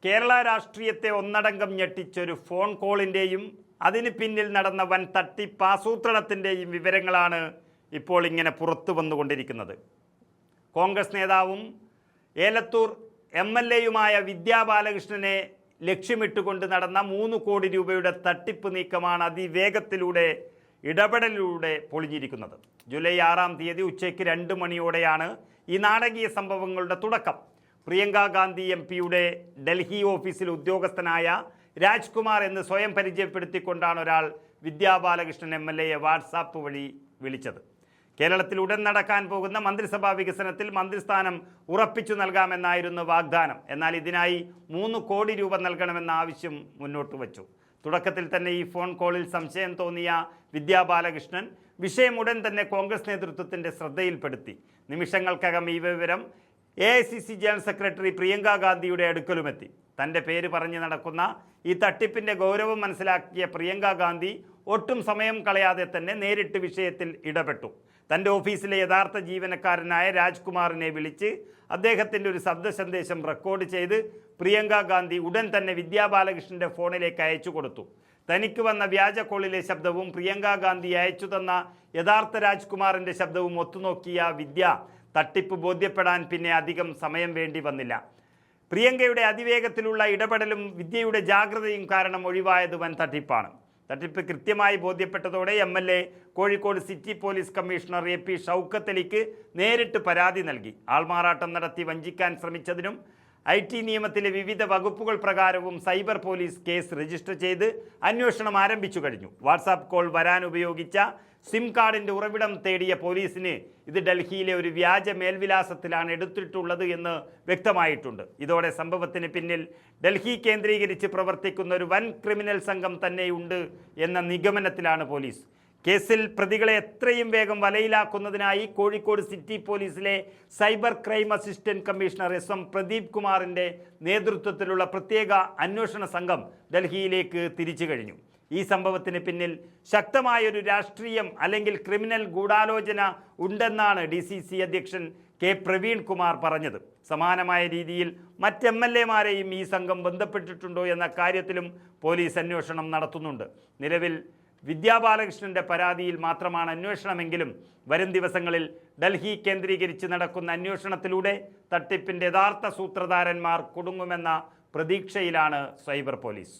കേരള രാഷ്ട്രീയത്തെ ഒന്നടങ്കം ഞെട്ടിച്ചൊരു ഫോൺ കോളിൻ്റെയും അതിന് പിന്നിൽ നടന്ന വൻ തട്ടിപ്പാസൂത്രണത്തിൻ്റെയും വിവരങ്ങളാണ് ഇപ്പോൾ ഇങ്ങനെ പുറത്തു വന്നുകൊണ്ടിരിക്കുന്നത്. കോൺഗ്രസ് നേതാവും ഏലത്തൂർ MLA-യുമായ വിദ്യാ ബാലകൃഷ്ണനെ ലക്ഷ്യമിട്ടുകൊണ്ട് നടന്ന 3 കോടി രൂപയുടെ തട്ടിപ്പ് നീക്കമാണ് അതിവേഗത്തിലൂടെ ഇടപെടലിലൂടെ പൊളിഞ്ഞിരിക്കുന്നത്. ജൂലൈ 6-ാം തീയതി ഉച്ചയ്ക്ക് 2 മണിയോടെയാണ് ഈ നാടകീയ സംഭവങ്ങളുടെ തുടക്കം. പ്രിയങ്ക ഗാന്ധി MP-യുടെ ഡൽഹി ഓഫീസിൽ ഉദ്യോഗസ്ഥനായ രാജ്കുമാർ എന്ന് സ്വയം പരിചയപ്പെടുത്തിക്കൊണ്ടാണ് ഒരാൾ വിദ്യാ ബാലകൃഷ്ണൻ MLA-യെ വാട്സാപ്പ് വഴി വിളിച്ചത്. കേരളത്തിൽ ഉടൻ നടക്കാൻ പോകുന്ന മന്ത്രിസഭാ വികസനത്തിൽ മന്ത്രിസ്ഥാനം ഉറപ്പിച്ചു നൽകാമെന്നായിരുന്നു വാഗ്ദാനം. എന്നാൽ ഇതിനായി 3 കോടി രൂപ നൽകണമെന്ന ആവശ്യം മുന്നോട്ട് വച്ചു. തുടക്കത്തിൽ തന്നെ ഈ ഫോൺ കോളിൽ സംശയം തോന്നിയ വിദ്യാ ബാലകൃഷ്ണൻ വിഷയം ഉടൻ തന്നെ കോൺഗ്രസ് നേതൃത്വത്തിൻ്റെ ശ്രദ്ധയിൽപ്പെടുത്തി. നിമിഷങ്ങൾക്കകം ഈ വിവരം AICC ജനറൽ സെക്രട്ടറി പ്രിയങ്ക ഗാന്ധിയുടെ അടുക്കലുമെത്തി. തൻ്റെ പേര് പറഞ്ഞു നടക്കുന്ന ഈ തട്ടിപ്പിൻ്റെ ഗൗരവം മനസ്സിലാക്കിയ പ്രിയങ്ക ഗാന്ധി ഒട്ടും സമയം കളയാതെ തന്നെ നേരിട്ട് വിഷയത്തിൽ ഇടപെട്ടു. തൻ്റെ ഓഫീസിലെ യഥാർത്ഥ ജീവനക്കാരനായ രാജ്കുമാറിനെ വിളിച്ച് അദ്ദേഹത്തിൻ്റെ ഒരു ശബ്ദ സന്ദേശം റെക്കോർഡ് ചെയ്ത് പ്രിയങ്ക ഗാന്ധി ഉടൻ തന്നെ വിദ്യാ ബാലകൃഷ്ണൻ്റെ ഫോണിലേക്ക് അയച്ചു കൊടുത്തു. തനിക്ക് വന്ന വ്യാജ കോളിലെ ശബ്ദവും പ്രിയങ്ക ഗാന്ധി അയച്ചു തന്ന യഥാർത്ഥ രാജ്കുമാറിൻ്റെ ശബ്ദവും ഒത്തുനോക്കിയ വിദ്യ തട്ടിപ്പ് ബോധ്യപ്പെടാൻ പിന്നെ അധികം സമയം വേണ്ടി വന്നില്ല. പ്രിയങ്കയുടെ അതിവേഗത്തിലുള്ള ഇടപെടലും വിദ്യയുടെ ജാഗ്രതയും കാരണം ഒഴിവായത് വൻ തട്ടിപ്പാണ്. തട്ടിപ്പ് കൃത്യമായി ബോധ്യപ്പെട്ടതോടെ MLA Kozhikode city police commissioner AP Shoukath അലിക്ക് നേരിട്ട് പരാതി നൽകി. ആൾമാറാട്ടം നടത്തി വഞ്ചിക്കാൻ ശ്രമിച്ചതിനും IT നിയമത്തിലെ വിവിധ വകുപ്പുകൾ പ്രകാരവും സൈബർ പോലീസ് കേസ് രജിസ്റ്റർ ചെയ്ത് അന്വേഷണം ആരംഭിച്ചു കഴിഞ്ഞു. വാട്സാപ്പ് കോൾ വരാൻ ഉപയോഗിച്ച സിം കാർഡിൻ്റെ ഉറവിടം തേടിയ പോലീസിന് ഇത് ഡൽഹിയിലെ ഒരു വ്യാജ മേൽവിലാസത്തിലാണ് എടുത്തിട്ടുള്ളത് എന്ന് വ്യക്തമായിട്ടുണ്ട്. ഇതോടെ സംഭവത്തിന് പിന്നിൽ ഡൽഹി കേന്ദ്രീകരിച്ച് പ്രവർത്തിക്കുന്ന ഒരു വൻ ക്രിമിനൽ സംഘം തന്നെയുണ്ട് എന്ന നിഗമനത്തിലാണ് പോലീസ്. കേസിൽ പ്രതികളെ എത്രയും വേഗം വലയിലാക്കുന്നതിനായി കോഴിക്കോട് സിറ്റി പോലീസിലെ cyber crime assistant commissioner SM Pradeep കുമാറിൻ്റെ നേതൃത്വത്തിലുള്ള പ്രത്യേക അന്വേഷണ സംഘം ഡൽഹിയിലേക്ക് തിരിച്ചു കഴിഞ്ഞു. ഈ സംഭവത്തിന് പിന്നിൽ ശക്തമായൊരു രാഷ്ട്രീയം അല്ലെങ്കിൽ ക്രിമിനൽ ഗൂഢാലോചന ഉണ്ടെന്നാണ് DCC അധ്യക്ഷൻ K പ്രവീൺ കുമാർ പറഞ്ഞത്. സമാനമായ രീതിയിൽ മറ്റ് MLA-മാരെയും ഈ സംഘം ബന്ധപ്പെട്ടിട്ടുണ്ടോ എന്ന കാര്യത്തിലും പോലീസ് അന്വേഷണം നടത്തുന്നുണ്ട്. നിലവിൽ വിദ്യാ ബാലകൃഷ്ണൻ്റെ പരാതിയിൽ മാത്രമാണ് അന്വേഷണമെങ്കിലും വരും ദിവസങ്ങളിൽ ഡൽഹി കേന്ദ്രീകരിച്ച് നടക്കുന്ന അന്വേഷണത്തിലൂടെ തട്ടിപ്പിൻ്റെ യഥാർത്ഥ സൂത്രധാരന്മാർ കുടുങ്ങുമെന്ന പ്രതീക്ഷയിലാണ് സൈബർ പോലീസ്.